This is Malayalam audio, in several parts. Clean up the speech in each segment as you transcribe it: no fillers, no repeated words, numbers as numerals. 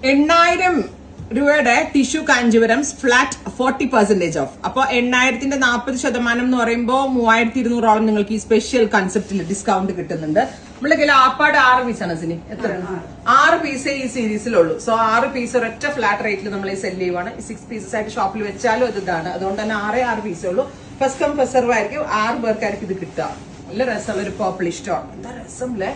8,000 രൂപയുടെ ടിഷ്യൂ കാഞ്ചീപുരം ഫ്ലാറ്റ് 40% ഓഫ്. അപ്പൊ 8,000ന്റെ 40% എന്ന് പറയുമ്പോൾ 3,200 നിങ്ങൾക്ക് ഈ സ്പെഷ്യൽ കൺസെപ്റ്റിൽ ഡിസ്കൗണ്ട് കിട്ടുന്നുണ്ട്. നമ്മുടെ കയ്യിൽ ആപ്പാട് 6 പീസാണ് സിനി. എത്രയാണ്? 6 പീസേ ഈ സീരീസിലുള്ളൂ. സോ 6 പീസ് ഒരൊറ്റ ഫ്ലാറ്റ് റേറ്റിൽ നമ്മൾ സെല് ചെയ്യുവാണ്. 6 പീസസ് ആയിട്ട് ഷോപ്പിൽ വെച്ചാലും അത് ഇതാണ്. അതുകൊണ്ട് തന്നെ 6 പീസേ ഉള്ളൂ. ഫസ്റ്റ് കം ഫസ്റ്റ് സെർവ് ആയിരിക്കും. 6 പേർക്കായിരിക്കും ഇത് കിട്ടുക. നല്ല രസമുള്ള ഒരു പർപ്പിൾ സ്റ്റോൺ. എന്താ രസം അല്ലേ?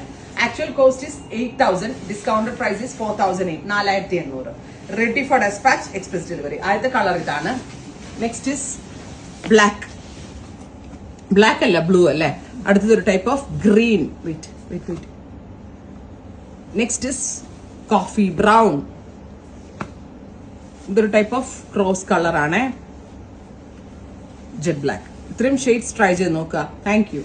Actual cost is 8,000. Discounted price is 4,800. 4,800. Ready for despatch, express delivery. ആദ്യത്തെ കളർ ഇതാണ്. Next is black. ബ്ലാക്ക് അല്ല, ബ്ലൂ അല്ലേ? അടുത്തതൊരു type of green. Next is coffee brown. ഇതൊരു ടൈപ്പ് ഓഫ് ക്രോസ് കളർ ആണ്. Jet black. ഇത്രയും ഷെയ്ഡ്സ് ട്രൈ ചെയ്ത് നോക്കുക. Thank U.